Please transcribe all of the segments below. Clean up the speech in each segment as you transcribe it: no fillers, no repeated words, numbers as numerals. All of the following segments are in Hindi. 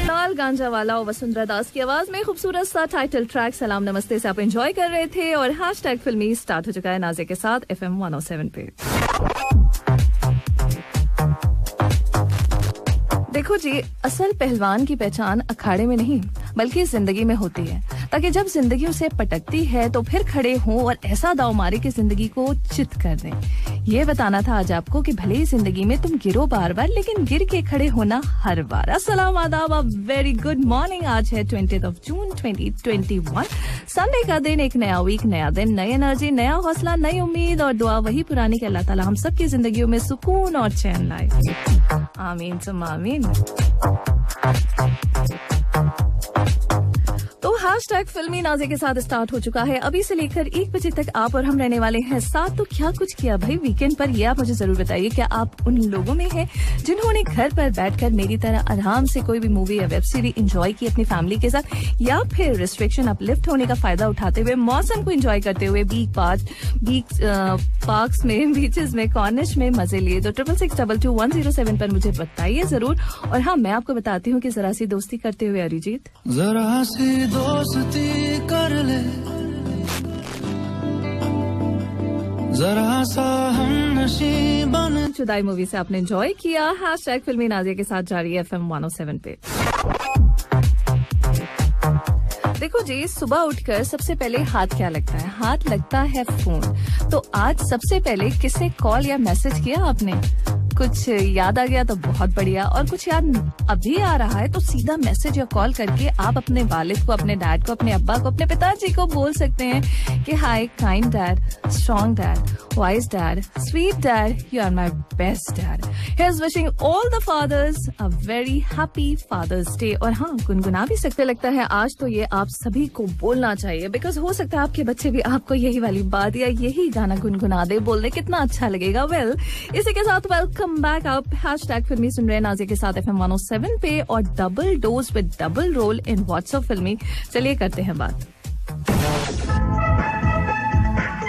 लाल गांजावाला और वसुंधरा दास की आवाज में खूबसूरत सा टाइटल ट्रैक सलाम नमस्ते से आप एंजॉय कर रहे थे और हैशटैग फिल्मी स्टार्ट हो चुका है नाज़िया के साथ FM 107 पे। देखो जी, असल पहलवान की पहचान अखाड़े में नहीं बल्कि जिंदगी में होती है, ताकि जब जिंदगी उसे पटकती है तो फिर खड़े हों और ऐसा दाव मारे कि जिंदगी को चित कर दें। ये बताना था आज आपको कि भले ही जिंदगी में तुम गिरो बार बार, लेकिन गिर के खड़े होना हर बार। अस्सलाम आदाब, अ वेरी गुड मॉर्निंग। आज है 20 जून 2021, संडे का दिन, एक नया वीक, नया दिन, नई एनर्जी, नया हौसला, नई उम्मीद और दुआ वही पुरानी कि अल्लाह ताला हम सबकी जिंदगियों में सुकून और चैन लाए। आमीन सुम्मा आमीन। तो हैशटैग फिल्मी नाज़िया के साथ स्टार्ट हो चुका है। अभी से लेकर 1 बजे तक आप और हम रहने वाले हैं साथ। तो क्या कुछ किया भाई वीकेंड पर, ये आप मुझे जरूर बताइए। क्या आप उन लोगों में हैं जिन्होंने घर पर बैठकर मेरी तरह आराम से कोई भी मूवी या वेब सीरीज एंजॉय की अपनी फैमिली के साथ, या फिर रिस्ट्रिक्शन अपलिफ्ट होने का फायदा उठाते हुए मौसम को एंजॉय करते हुए पार्क्स में, बीचेस में, कॉर्निश में मजे लिए? तो 66622107 पर मुझे बताइए जरूर। और हाँ, मैं आपको बताती हूँ कि जरा सी दोस्ती करते हुए अरिजीत, जरा सी दोस्ती कर ले, जरा सा हम नशी बन। जुदाई मूवी से आपने एंजॉय किया। हैशटैग फिल्मी नाज़िया के साथ जारी है FM 107 पे। देखो जी, सुबह उठकर सबसे पहले हाथ क्या लगता है? हाथ लगता है फोन। तो आज सबसे पहले किसे कॉल या मैसेज किया आपने? कुछ याद आ गया तो बहुत बढ़िया, और कुछ याद अभी आ रहा है तो सीधा मैसेज या कॉल करके आप अपने वालिद को, अपने डैड को, अपने अब्बा को, अपने पिताजी को बोल सकते हैं कि hi kind dad, strong dad, wise dad, sweet dad, you are my best dad. He is wishing all the fathers a very happy Father's Day. और हाँ, गुनगुना भी सकते, लगता है आज तो ये आप सभी को बोलना चाहिए, बिकॉज हो सकता है आपके बच्चे भी आपको यही वाली बात या यही गाना गुनगुना दे, बोलने कितना अच्छा लगेगा। वेल, इसी के साथ वेलकम बैक आप। हैशटैग फिल्मी सुन रहे नाज़िया के साथ FM 107 पे और double dose with double role in WhatsApp फिल्मी। चलिए करते हैं बात।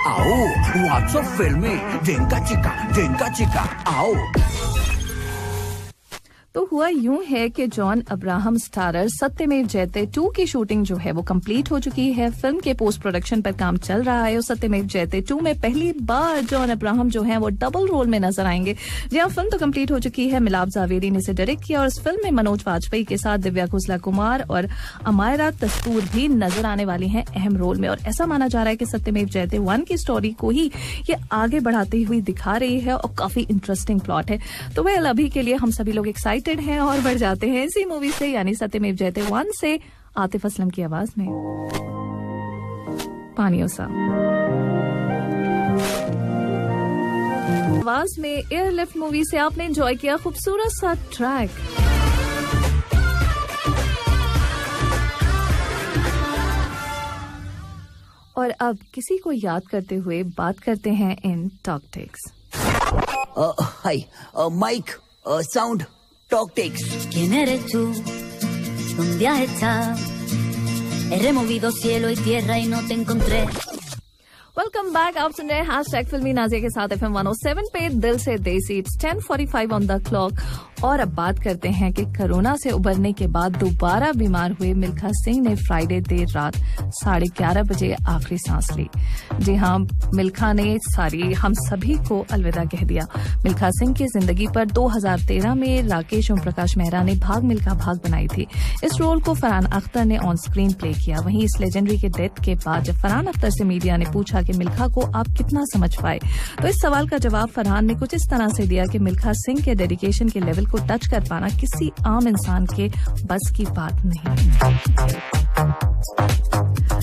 आओ व्हाट्सएप फिल्मी, जिनका चिका आओ। तो हुआ यूं है कि जॉन अब्राहम स्टारर सत्यमेव जयते 2 की शूटिंग जो है वो कंप्लीट हो चुकी है। फिल्म के पोस्ट प्रोडक्शन पर काम चल रहा है और सत्यमेव जयते 2 में पहली बार जॉन अब्राहम जो है वो डबल रोल में नजर आएंगे। जी हाँ, फिल्म तो कंप्लीट हो चुकी है। मिलाप जावेरी ने इसे डायरेक्ट किया और इस फिल्म में मनोज वाजपेयी के साथ दिव्या खोसला कुमार और अमायरा दस्तूर भी नजर आने वाली हैं अहम रोल में। और ऐसा माना जा रहा है कि सत्यमेव जयते 1 की स्टोरी को ही ये आगे बढ़ाती हुई दिखा रही है और काफी इंटरेस्टिंग प्लॉट है। तो वेल, अभी के लिए हम सभी लोग एक्साइटेड हैं और बढ़ जाते हैं इसी मूवी से, यानी सत्यमेव जयते 1 से, आतिफ असलम की आवाज में पानियों सा। आवाज में एयरलिफ्ट मूवी से आपने एंजॉय किया खूबसूरत सा ट्रैक। और अब किसी को याद करते हुए बात करते हैं in talk techs. Hi mic, sound, talk techs. ¿Quién eres tú? ¿Dónde has estado? He removido cielo y tierra y no te encontré. Welcome back. आप सुन रहे हैं हैशटैग फिल्मी नाज़िया के साथ FM 107 पे दिल से देसी। It's 10:45 on the clock. और अब बात करते हैं कि कोरोना से उबरने के बाद दोबारा बीमार हुए मिल्खा सिंह ने फ्राइडे देर रात 11:30 बजे आखिरी सांस ली। जी हाँ, मिल्खा ने हम सभी को अलविदा कह दिया। मिल्खा सिंह की जिंदगी पर 2013 में राकेश ओम प्रकाश मेहरा ने भाग मिल्खा भाग बनाई थी। इस रोल को फरहान अख्तर ने ऑन स्क्रीन प्ले किया। वहीं इस लेजेंडरी के डेथ के बाद जब फरहान अख्तर से मीडिया ने पूछा कि मिल्खा को आप कितना समझ पाए, तो इस सवाल का जवाब फरहान ने कुछ इस तरह से दिया कि मिल्खा सिंह के डेडिकेशन के लेवल को टच कर पाना किसी आम इंसान के बस की बात नहीं।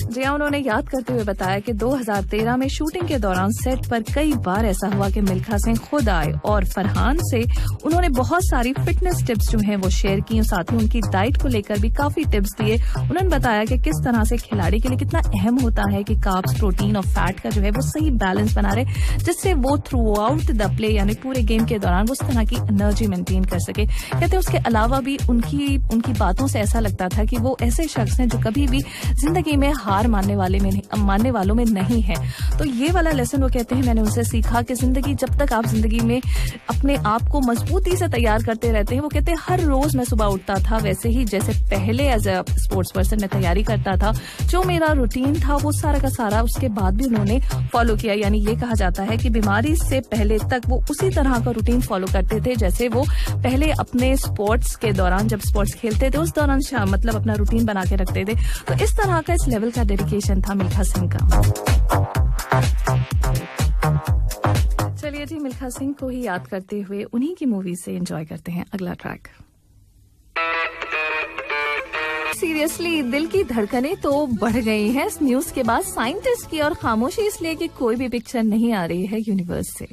जी हाँ, उन्होंने याद करते हुए बताया कि 2013 में शूटिंग के दौरान सेट पर कई बार ऐसा हुआ कि मिल्खा सिंह खुद आए और फरहान से उन्होंने बहुत सारी फिटनेस टिप्स जो हैं वो शेयर की, साथ ही उनकी डाइट को लेकर भी काफी टिप्स दिए। उन्होंने बताया कि किस तरह से खिलाड़ी के लिए कितना अहम होता है कि कार्ब्स, प्रोटीन और फैट का जो है वो सही बैलेंस बना रहे, जिससे वो थ्रू आउट द प्ले यानी पूरे गेम के दौरान उस तरह की एनर्जी मेंटेन कर सके। कहते हैं उसके अलावा भी उनकी बातों से ऐसा लगता था कि वो ऐसे शख्स हैं जो कभी भी जिंदगी में हार हार मानने वालों में नहीं है। तो ये वाला लेसन वो कहते हैं मैंने उनसे सीखा कि जिंदगी जब तक आप जिंदगी में अपने आप को मजबूती से तैयार करते रहते हैं, वो कहते हैं हर रोज मैं सुबह उठता था वैसे ही जैसे पहले एज अ स्पोर्ट्स पर्सन मैं तैयारी करता था, जो मेरा रूटीन था वो सारा का सारा उसके बाद भी उन्होंने फॉलो किया। यानी ये कहा जाता है कि बीमारी से पहले तक वो उसी तरह का रूटीन फॉलो करते थे जैसे वो पहले अपने स्पोर्ट्स के दौरान जब स्पोर्ट्स खेलते थे उस दौरान मतलब अपना रूटीन बना के रखते थे। तो इस तरह का इस लेवल का डेडिकेशन था मिल्खा सिंह का। चलिए जी, मिल्खा सिंह को ही याद करते हुए उन्हीं की मूवी से एंजॉय करते हैं अगला ट्रैक। सीरियसली दिल की धड़कनें तो बढ़ गई हैं इस न्यूज के बाद साइंटिस्ट की, और खामोशी इसलिए कि कोई भी पिक्चर नहीं आ रही है यूनिवर्स से।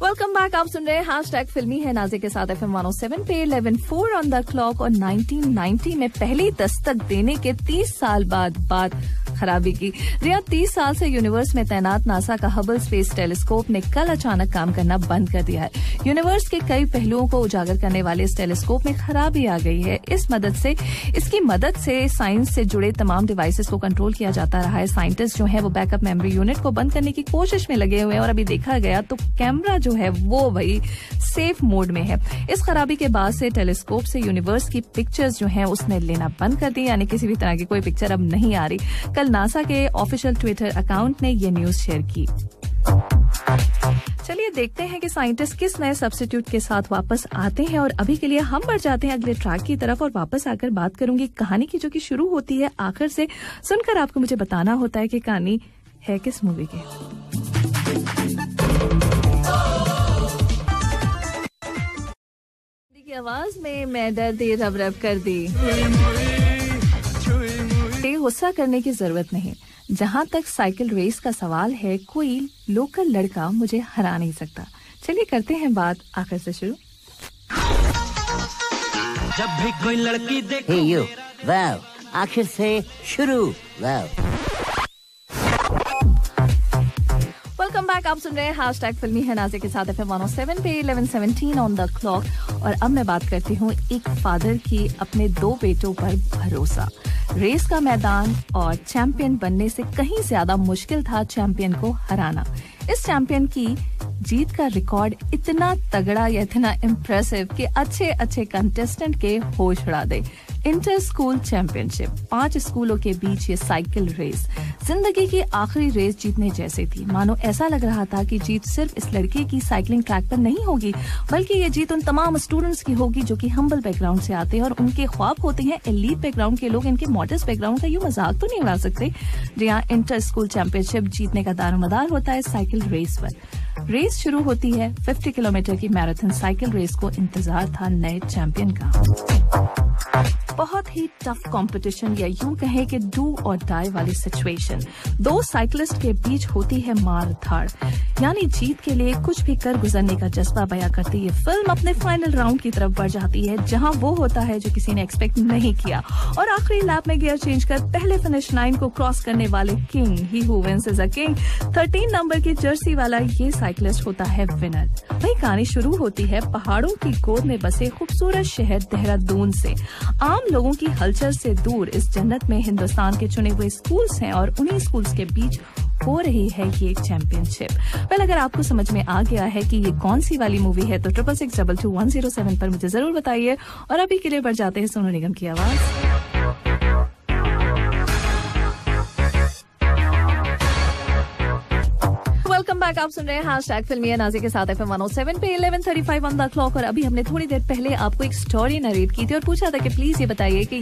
वेलकम बैक, आप सुन रहे हैं हैशटैग फिल्मी है नाज़िया के साथ FM 107 पे 11:04 ऑन द क्लॉक। और 1990 में पहली दस्तक देने के 30 साल बाद बात खराबी की। जी हाँ, 30 साल से यूनिवर्स में तैनात नासा का हबल स्पेस टेलीस्कोप ने कल अचानक काम करना बंद कर दिया है। यूनिवर्स के कई पहलुओं को उजागर करने वाले इस टेलीस्कोप में खराबी आ गई है। इसकी मदद से साइंस से जुड़े तमाम डिवाइसेस को कंट्रोल किया जाता रहा है। साइंटिस्ट जो है वो बैकअप मेमोरी यूनिट को बंद करने की कोशिश में लगे हुए हैं और अभी देखा गया तो कैमरा जो है वो भाई सेफ मोड में है। इस खराबी के बाद से टेलीस्कोप से यूनिवर्स की पिक्चर्स जो है उसने लेना बंद कर दी, यानी किसी भी तरह की कोई पिक्चर अब नहीं आ रही। कल नासा के ऑफिशियल ट्विटर अकाउंट ने ये न्यूज शेयर की। चलिए देखते हैं कि साइंटिस्ट किस नए सब्स्टिट्यूट के साथ वापस आते हैं। और अभी के लिए हम बढ़ जाते हैं अगले ट्रैक की तरफ और वापस आकर बात करूंगी कहानी की, जो कि शुरू होती है आखिर से। सुनकर आपको मुझे बताना होता है कि कहानी है किस मूवी की। आवाज में मैं दर्द रब रब कर दी। गुस्सा करने की जरूरत नहीं। जहां तक साइकिल रेस का सवाल है, कोई लोकल लड़का मुझे हरा नहीं सकता। चलिए करते हैं बात आखिर से शुरू। जब भी कोई लड़की देखे हे यू, वाव, आखिर से शुरू, वाव। वेलकम बैक, आप सुन रहे हैं हैशटैग फिल्मी है नाज़िया के साथ FM 107 पे 11:17 ऑन द क्लॉक। और अब मैं बात करती हूँ एक फादर की अपने 2 बेटों पर भरोसा। रेस का मैदान और चैंपियन बनने से कहीं ज्यादा मुश्किल था चैंपियन को हराना। इस चैंपियन की जीत का रिकॉर्ड इतना तगड़ा या इतना इम्प्रेसिव कि अच्छे कंटेस्टेंट के होश उड़ा दे। इंटर स्कूल चैंपियनशिप, 5 स्कूलों के बीच ये साइकिल रेस जिंदगी की आखिरी रेस जीतने जैसी थी। मानो ऐसा लग रहा था कि जीत सिर्फ इस लड़के की साइकिलिंग ट्रैक पर नहीं होगी, बल्कि ये जीत उन तमाम स्टूडेंट्स की होगी जो कि हम्बल बैकग्राउंड से आते हैं और उनके ख्वाब होते हैं एलीट बैकग्राउंड के लोग इनके मॉडर्न बैकग्राउंड का यूं मजाक तो नहीं उड़ा सकते। जी हाँ, इंटर स्कूल चैंपियनशिप जीतने का दारोमदार होता है साइकिल रेस पर। रेस शुरू होती है 50 किलोमीटर की मैराथन साइकिल रेस को इंतजार था नए चैंपियन का। बहुत ही टफ कंपटीशन या यूं कहे कि डू और डाई वाली सिचुएशन। 2 साइकिलिस्ट के बीच होती है मार धाड़, यानी जीत के लिए कुछ भी कर गुजरने का जज्बा बयां करती है फिल्म अपने फाइनल राउंड की तरफ बढ़ जाती है, जहां वो होता है जो किसी ने एक्सपेक्ट नहीं किया और आखिरी लैप में गियर चेंज कर पहले फिनिश लाइन को क्रॉस करने वाले king, he who wins is a king, 13 number की जर्सी वाला ये साइकिलिस्ट होता है विनर। वही कहानी शुरू होती है पहाड़ों की गोद में बसे खूबसूरत शहर देहरादून से। आम लोगों की हलचल से दूर इस जन्नत में हिंदुस्तान के चुने हुए स्कूल्स हैं और उन्हीं स्कूल्स के बीच हो रही है ये चैंपियनशिप। वेल, अगर आपको समझ में आ गया है कि ये कौन सी वाली मूवी है तो 66622107 पर मुझे जरूर बताइए। और अभी के लिए बढ़ जाते हैं सोनू निगम की आवाज। वेलकम बैक, आप सुन रहे हैं हैशटैग फिल्मी है नाज़िया के साथ FM 107 पे 11:35 ऑन द क्लॉक। और अभी हमने थोड़ी देर पहले आपको एक स्टोरी नरेट की थी और पूछा था कि प्लीज ये बताइए कि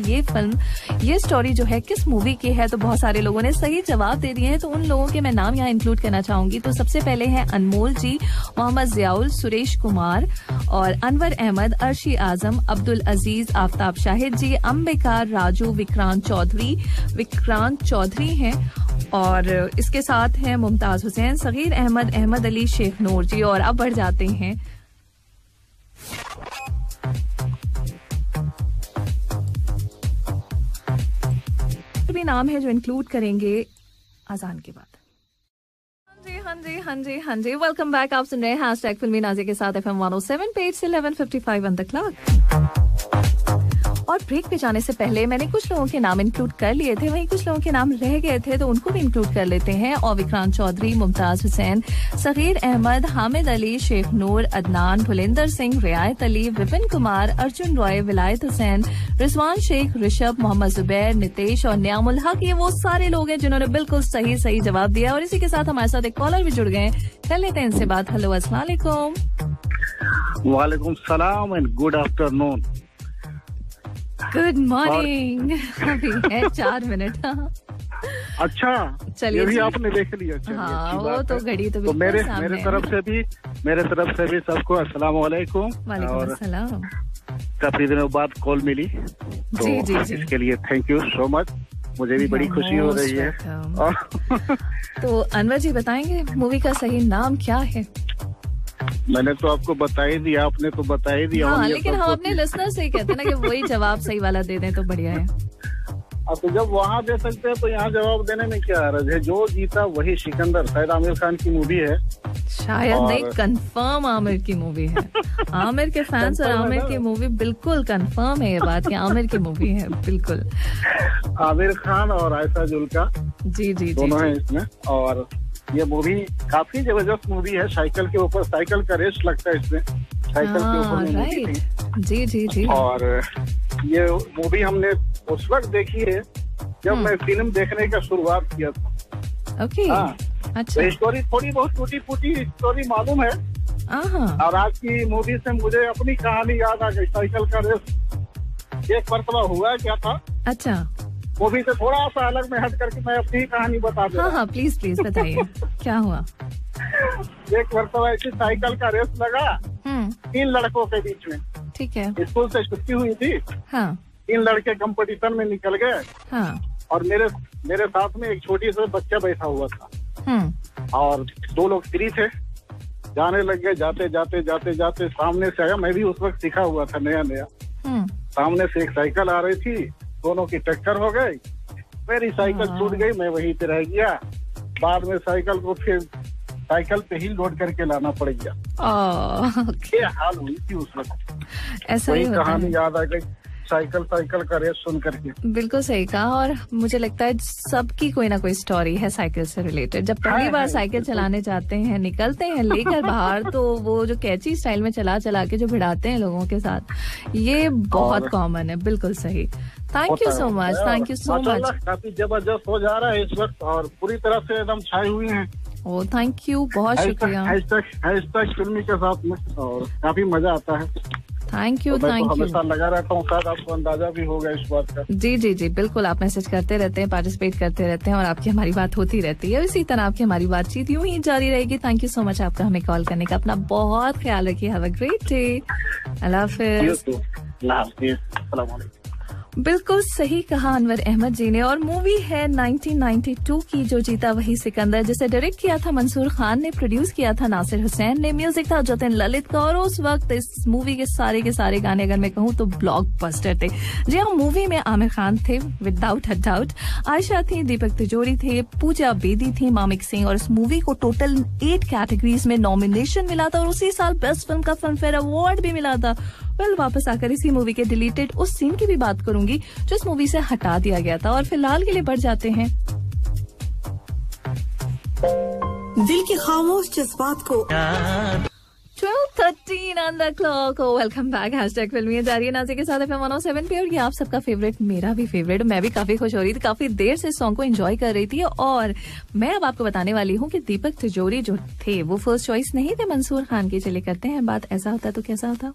ये स्टोरी जो है किस मूवी की है। तो बहुत सारे लोगों ने सही जवाब दे दिए हैं, तो उन लोगों के मैं नाम यहाँ इंक्लूड करना चाहूंगी। तो सबसे पहले हैं अनमोल जी, मोहम्मद जियाउल, सुरेश कुमार और अनवर अहमद, अर्शी आजम, अब्दुल अजीज, आफ्ताब शाहिद जी, अंबिका, राजू, विक्रांत चौधरी हैं और इसके साथ हैं मुमताज हुसैन, सगीर अहमद, अहमद अली, शेख नूर जी। और अब बढ़ जाते हैं भी नाम है जो इंक्लूड करेंगे अजान के बाद। हाँ जी, वेलकम बैक, आप सुन रहे हैं हैशटैग फिल्मी नाज़िया के साथ FM 107 पे 11:55 ऑन द क्लॉक। और ब्रेक पे जाने से पहले मैंने कुछ लोगों के नाम इंक्लूड कर लिए थे, वहीं कुछ लोगों के नाम रह गए थे तो उनको भी इंक्लूड कर लेते हैं। और विक्रांत चौधरी, मुमताज हुसैन, सगीर अहमद, हामिद अली, शेख नूर, अदनान, भुलिंदर सिंह, रियायत अली, विपिन कुमार, अर्जुन रॉय, विलायत हुसैन, रिजवान शेख, ऋषभ, मोहम्मद जुबैर, नितेश और न्यामुल हक, ये वो सारे लोग हैं जिन्होंने बिल्कुल सही जवाब दिया। और इसी के साथ हमारे साथ एक कॉलर भी जुड़ गए, कर लेते हैं इनसे बात। हेलो, अस्सलाम वालेकुम। वालेकुम सलाम and good afternoon. Good morning. अभी है 4 मिनट। अच्छा, चलिए, ये भी आपने देख लिया। हाँ, वो तो घड़ी तो मेरे तरफ से भी सबको अस्सलाम वालेकुम। वालेकुम अस्सलाम। काफी दिनों बाद कॉल मिली तो जी। इसके लिए थैंक यू सो मच। मुझे भी बड़ी खुशी हो रही है। तो अनवर जी बताएंगे मूवी का सही नाम क्या है? मैंने तो आपको बता ही दिया, आपने तो बता ही दिया। हाँ, लेकिन हम अपने लिसनर से ही कहते हैं ना कि वही जवाब सही वाला दे दें तो बढ़िया है। अब तो जब वहाँ दे सकते हैं तो यहाँ जवाब देने में क्या हर्ज है। जो जीता वही सिकंदर, शायद आमिर खान की मूवी है। शायद नहीं, कंफर्म आमिर की मूवी है। आमिर के फैंस और आमिर की मूवी बिल्कुल कंफर्म है ये बात कि आमिर की मूवी है। बिल्कुल आमिर खान और आयशा जुल्का जी दोनों हैं इसमें। और ये मूवी काफी जबरदस्त मूवी है। साइकिल के ऊपर, साइकिल का रेस लगता है इसमें, साइकिल के ऊपर मूवी थी। जी। और ये मूवी हमने उस वक्त देखी है जब मैं फिल्म देखने का शुरुआत किया था। ओके, अच्छा। तो स्टोरी थोड़ी बहुत टूटी फूटी स्टोरी मालूम है। और आज की मूवी से मुझे अपनी कहानी याद आ गई। साइकिल का रेस एक मरतबा हुआ क्या था। अच्छा, मूवी से थोड़ा सा अलग में हट करके मैं अपनी कहानी बता दूं। हाँ, प्लीज बताइए क्या हुआ। एक मरतबा ऐसी साइकिल का रेस लगा 3 लड़कों के बीच में। ठीक है। स्कूल से छुट्टी हुई थी। हाँ। 3 लड़के कंपटीशन में निकल गए। हाँ। और मेरे साथ में एक छोटी सा बच्चा बैठा हुआ था। और 2 लोग फ्री थे। जाने लग गए। जाते सामने से आया। मैं भी उस वक्त सीखा हुआ था नया। सामने से एक साइकिल आ रही थी, दोनों की टक्कर हो गई। मेरी साइकिल छूट गई, मैं वहीं पे रह गया। बाद में साइकिल को फिर साइकिल पे ही लोड करके लाना पड़ गया। ये हाल हुई थी उस वक्त। ऐसा ही होता है। कहानी याद आ गई साइकिल का रेस सुन करके। बिल्कुल सही कहा। और मुझे लगता है सबकी कोई ना कोई स्टोरी है साइकिल से रिलेटेड। जब पहली बार साइकिल चलाने जाते हैं, निकलते हैं लेकर बाहर, तो वो जो कैची स्टाइल में चला के जो भिड़ाते हैं लोगों के साथ, ये बहुत कॉमन है। बिल्कुल सही। Thank you so much. काफी जबरदस्त हो जा रहा है इस वक्त और पूरी तरह से एकदम छाई हुई है। ओ, थैंक यू, बहुत शुक्रिया। हैशटैग फिल्मी के साथ में, और काफी मजा आता है। Thank you. हमेशा लगा रहता हूँ, शायद आपको अंदाजा भी होगा इस बात का। जी, बिल्कुल। आप मैसेज करते रहते हैं, पार्टिसिपेट करते रहते हैं और आपकी हमारी बात होती रहती है। इसी तरह आपकी हमारी बातचीत यूं ही जारी रहेगी। थैंक यू सो मच आपका हमें कॉल करने का। अपना बहुत ख्याल रखिए। Have a great day. अल्लाह हाफिज। बिल्कुल सही कहा अनवर अहमद जी ने। और मूवी है 1992 की, जो जीता वही सिकंदर, जिसे डायरेक्ट किया था मंसूर खान ने, प्रोड्यूस किया था नासिर हुसैन ने, म्यूजिक था जतिन ललित का। और उस वक्त इस मूवी के सारे गाने अगर मैं कहूँ तो ब्लॉकबस्टर थे। जी हाँ, मूवी में आमिर खान थे विदाउट अ डाउट, आयशा थी, दीपक तिजोरी थे, पूजा बेदी थी, मामिक सिंह। और इस मूवी को टोटल 8 कैटेगरीज में नॉमिनेशन मिला था और उसी साल बेस्ट फिल्म का फिल्म फेयर अवार्ड भी मिला था। वापस आकर इसी मूवी के डिलीटेड उस सीन की भी बात करूंगी जो इस मूवी से हटा दिया गया था। और फिलहाल के लिए बढ़ जाते हैं दिल के खामोश जज्बात को। 12:13 on the clock। Welcome back. Hashtag फिल्मी जारी है नाज़िया के साथ FM 107 पे। और ये आप सबका फेवरेट, मेरा भी फेवरेट। मैं भी काफी खुश हो रही थी, काफी देर से सॉन्ग को एंजॉय कर रही थी। और मैं अब आपको बताने वाली हूँ कि दीपक तिजोरी जो थे वो फर्स्ट चॉइस नहीं थे मंसूर खान की। चले करते हैं बात। ऐसा होता तो कैसा होता।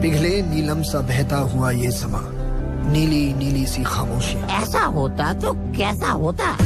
पिघले नीलम सा बहता हुआ ये समा, नीली नीली सी खामोशी। ऐसा होता तो कैसा होता।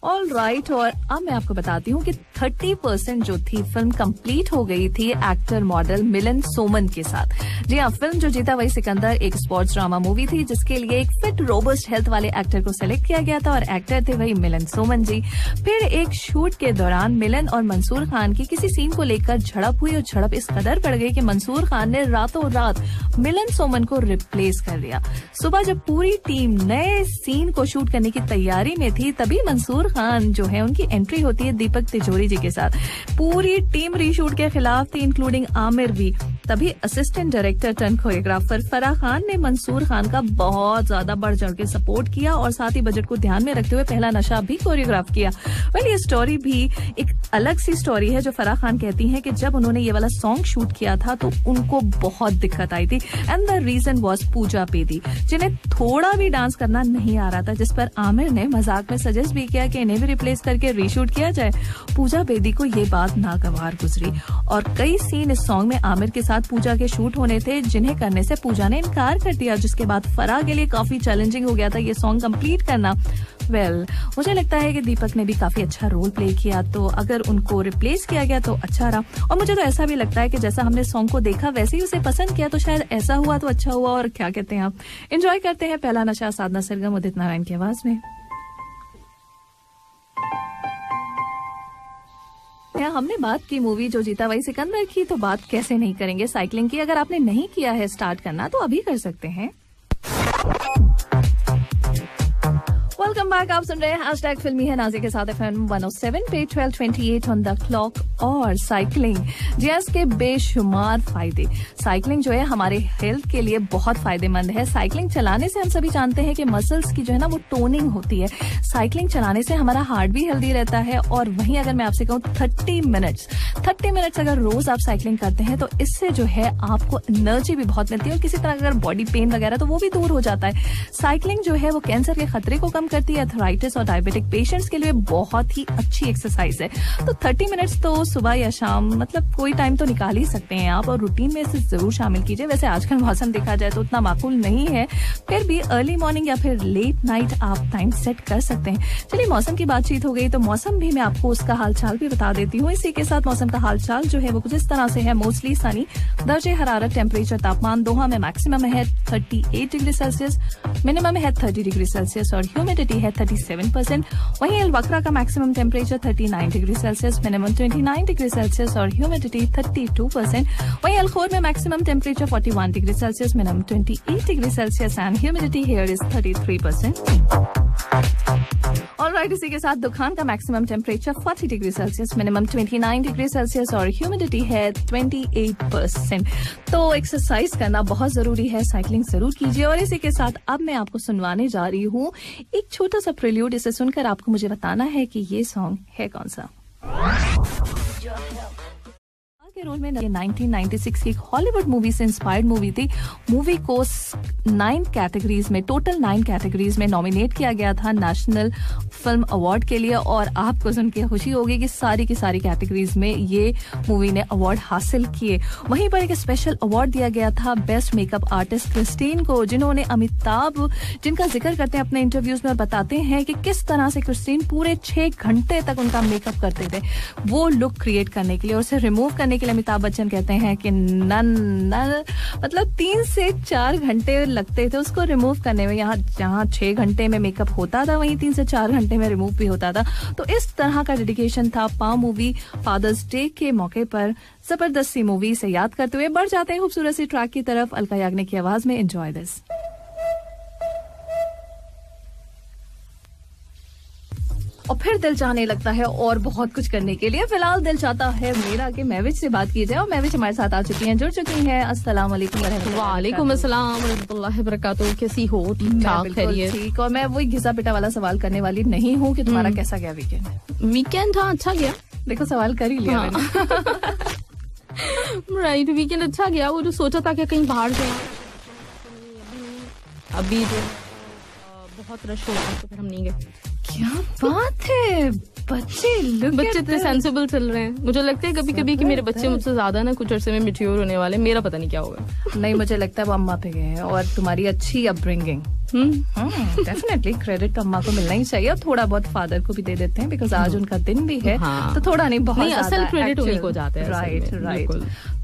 All right. और अब मैं आपको बताती हूँ कि 30% जो थी फिल्म कंप्लीट हो गई थी एक्टर मॉडल मिलन सोमन के साथ। जी हाँ, फिल्म जो जीता वही सिकंदर एक स्पोर्ट्स ड्रामा मूवी थी जिसके लिए एक फिट रोबस्ट हेल्थ वाले एक्टर को सिलेक्ट किया गया था और एक्टर थे वही मिलन सोमन जी। फिर एक शूट के दौरान मिलन और मंसूर खान की किसी सीन को लेकर झड़प हुई और झड़प इस कदर पड़ गई कि मंसूर खान ने रातों रात मिलन सोमन को रिप्लेस कर दिया। सुबह जब पूरी टीम नए सीन को शूट करने की तैयारी में थी तभी मंसूर खान जो है उनकी एंट्री होती है दीपक तिजोरी जी के साथ। पूरी टीम रीशूट के खिलाफ थी इंक्लूडिंग आमिर भी। तभी assistant director turn choreographer Farah Khan ने मंसूर खान का बहुत ज्यादा बढ़ चढ़ के सपोर्ट किया और साथ ही बजट को ध्यान में रखते हुए पहला नशा भी कोरियोग्राफ किया। वेल, ये स्टोरी भी एक अलग सी स्टोरी है जो फराह खान कहती हैं कि जब उन्होंने ये वाला सॉन्ग शूट किया था तो उनको बहुत दिक्कत आई थी एंड द रीजन वाज पूजा बेदी, जिन्हें थोड़ा भी डांस करना नहीं आ रहा था, जिस पर आमिर ने मजाक में सजेस्ट भी किया कि इन्हें भी रिप्लेस करके रीशूट किया जाए। पूजा बेदी को ये बात नागवार गुजरी और कई सीन इस सॉन्ग में आमिर के साथ पूजा के शूट होने थे जिन्हें करने से पूजा ने इनकार कर दिया, जिसके बाद फराह के लिए काफी चैलेंजिंग हो गया था ये सॉन्ग कंप्लीट करना। वेल, मुझे लगता है कि दीपक ने भी काफी अच्छा रोल प्ले किया, तो अगर उनको रिप्लेस किया गया तो अच्छा रहा। और मुझे तो ऐसा भी लगता है कि जैसा हमने सॉन्ग को देखा वैसे ही उसे पसंद किया, तो शायद ऐसा हुआ तो अच्छा हुआ। और क्या कहते हैं आप, एंजॉय करते हैं पहला नशा साधना सरगम उदित नारायण की आवाज में। हमने बात की मूवी जो जीता वही सिकंदर की, तो बात कैसे नहीं करेंगे साइकिलिंग की। अगर आपने नहीं किया है स्टार्ट करना तो अभी कर सकते हैं। वेलकम बैक, आप सुन रहे हैं हैशटैग फिल्मी है नाज़िया के साथ FM 107 पे 12:28 ऑन द क्लॉक। और साइकिलिंग, जी इसके बेशुमार फायदे। साइकिलिंग जो है हमारे हेल्थ के लिए बहुत फायदेमंद है। साइकिलिंग चलाने से हम सभी जानते हैं कि मसल्स की जो है ना वो टोनिंग होती है। साइकिलिंग चलाने से हमारा हार्ट भी हेल्दी रहता है। और वहीं अगर मैं आपसे कहूँ 30 मिनट्स अगर रोज आप साइकिलिंग करते हैं तो इससे जो है आपको एनर्जी भी बहुत मिलती है और किसी तरह अगर बॉडी पेन वगैरह तो वो भी दूर हो जाता है। साइकिलिंग जो है वो कैंसर के खतरे को कम करती है। आर्थराइटिस और डायबिटिक पेशेंट्स के लिए बहुत ही अच्छी एक्सरसाइज है। तो 30 मिनट्स तो सुबह या शाम, मतलब कोई टाइम तो निकाल ही सकते हैं आप, और रूटीन में इसे जरूर शामिल कीजिए। वैसे आजकल मौसम देखा जाए तो उतना माकूल नहीं है, फिर भी अर्ली मॉर्निंग या फिर लेट नाइट आप टाइम सेट कर सकते हैं। चलिए, मौसम की बातचीत हो गई तो मौसम भी मैं आपको उसका हालचाल भी बता देती हूँ। इसी के साथ मौसम का हालचाल जो है वो कुछ इस तरह से है। मोस्टली सनी, दर्जे हरारत टेम्परेचर तापमान दोहा में मैक्सिमम है 38 डिग्री सेल्सियस, मिनिमम है 30 डिग्री सेल्सियस और ह्यूमिडिटी है 37%। वहीं अलवक्रा का maximum temperature 39 degree Celsius, minimum 29 degree Celsius और ह्यूमिडिटी 32%। वहीं अलखोर में maximum temperature 41 degree Celsius, minimum 28 degree Celsius and humidity here is 33%। Alright, इसी के साथ दुकान का maximum temperature 40 degree Celsius, minimum 29 degree Celsius और ह्यूमिडिटी है 28%। तो एक्सरसाइज करना बहुत जरूरी है, साइकिलिंग जरूर कीजिए। और इसी के साथ अब मैं आपको सुनवाने जा रही हूँ एक छोटा सा प्रिल्यूड। इसे सुनकर आपको मुझे बताना है कि ये सॉन्ग है कौन सा। के रोल में 1996 की एक हॉलीवुड मूवी से इंस्पायर्ड मूवी थी। मूवी को 9 कैटेगरीज में, टोटल 9 कैटेगरीज में नॉमिनेट किया गया था नेशनल फिल्म अवार्ड के लिए। और आपको सुन के खुशी होगी कि सारी की सारी कैटेगरीज में ये मूवी ने अवार्ड हासिल किए। वहीं पर एक स्पेशल अवार्ड दिया गया था बेस्ट मेकअप आर्टिस्ट क्रिस्टीन को, जिन्होंने अमिताभ, जिनका जिक्र करते हैं अपने इंटरव्यूज में और बताते हैं कि किस तरह से क्रिस्टीन पूरे 6 घंटे तक उनका मेकअप करते थे वो लुक क्रिएट करने के लिए। और उसे रिमूव करने के लिए अमिताभ बच्चन कहते हैं कि मतलब 3 से 4 घंटे लगते थे उसको रिमूव करने में। जहाँ 6 घंटे में मेकअप होता था वहीं 3 से 4 घंटे में रिमूव भी होता था। तो इस तरह का डेडिकेशन था। पा मूवी फादर्स डे के मौके पर जबरदस्त सी मूवी से याद करते हुए बढ़ जाते हैं खूबसूरत सी ट्रैक की तरफ। अलका याग्निक की आवाज में एंजॉय दिस। और फिर दिल चाहने लगता है और बहुत कुछ करने के लिए। फिलहाल दिल चाहता है मेरा कि महविश से बात की जाए और महविश हमारे साथ आ चुकी हैं, जुड़ चुकी हैं। अस्सलाम वालेकुम वालेकुम अस्सलाम वरहमतुल्लाहि वबरकातुहू। कैसी हो? ठीक ठाक, खैरियत? ठीक। और मैं वही घिसा पिटा वाला सवाल करने वाली नहीं हूँ कि तुम्हारा कैसा गया वीकेंड। वीकेंड हाँ अच्छा गया। देखो सवाल कर ही लिया राइट, वीकेंड अच्छा गया। वो जो सोचा था कि कहीं बाहर जाए, अभी जो बहुत रश हो रहा है तो फिर हम नहीं गए। क्या बात है, बच्चे इतने सेंसिबल चल रहे हैं। मुझे लगता है कभी कभी कि मेरे बच्चे मुझसे ज्यादा ना कुछ अरसे में मैच्योर होने वाले। मेरा पता नहीं क्या होगा। नहीं, मुझे लगता है वो अम्मा पे गए हैं और तुम्हारी अच्छी अपब्रिंगिंग। डेफिनेटली क्रेडिट तो अम्मा को मिलना ही चाहिए और थोड़ा बहुत फादर को भी दे देते हैं बिकॉज आज उनका दिन भी है। तो थोड़ा नहीं, बहुत असल क्रेडिट उन्हीं को जाता है। राइट।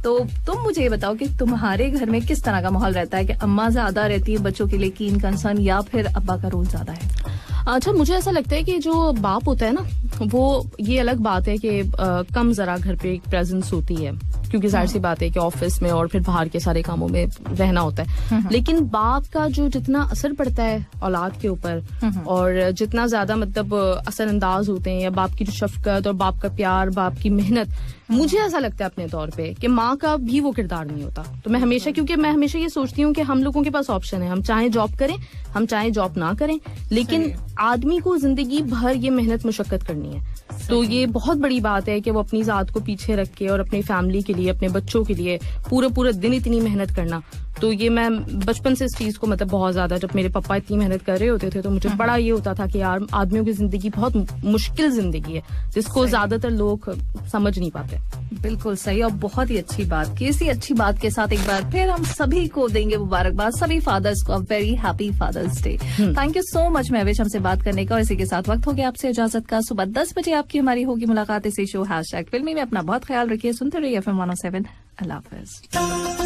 तो तुम मुझे ये बताओ कि तुम्हारे घर में किस तरह का माहौल रहता है कि अम्मा ज्यादा रहती है बच्चों के लिए कीन कंसर्न या फिर अब्बा का रोल ज्यादा है? अच्छा, मुझे ऐसा लगता है कि जो बाप होता है ना, वो ये अलग बात है कि कम जरा घर पे एक प्रेजेंस होती है क्योंकि जाहिर सी बात है कि ऑफिस में और फिर बाहर के सारे कामों में रहना होता है, लेकिन बाप का जो जितना असर पड़ता है औलाद के ऊपर और जितना ज्यादा मतलब असरअंदाज होते हैं, या बाप की जो शफकत और बाप का प्यार, बाप की मेहनत, मुझे ऐसा लगता है अपने तौर पे कि माँ का भी वो किरदार नहीं होता। तो मैं हमेशा ये सोचती हूँ कि हम लोगों के पास ऑप्शन है, हम चाहे जॉब करें, हम चाहे जॉब ना करें, लेकिन आदमी को जिंदगी भर ये मेहनत मुशक्कत करनी है। तो ये बहुत बड़ी बात है कि वो अपनी जात को पीछे रख के और अपनी फैमिली के लिए, अपने बच्चों के लिए पूरा दिन इतनी मेहनत करना। तो ये मैं बचपन से इस चीज को मतलब बहुत ज्यादा, जब मेरे पापा इतनी मेहनत कर रहे होते थे तो मुझे बड़ा ये होता था कि यार आदमियों की जिंदगी बहुत मुश्किल जिंदगी है, जिसको ज्यादातर लोग समझ नहीं पाते। बिल्कुल सही, और बहुत ही अच्छी बात की। इसी अच्छी बात के साथ एक बार फिर हम सभी को देंगे मुबारकबाद, सभी फादर्स को, very happy Father's Day. Thank you so much Mahvish हमसे बात करने का। और इसी के साथ वक्त हो गया आपसे इजाजत का। सुबह 10 बजे आपकी हमारी होगी मुलाकात इसी शो #फिल्मी में। अपना बहुत ख्याल रखिए, सुनते रहिए FM 107। अल्लाह हाफिज।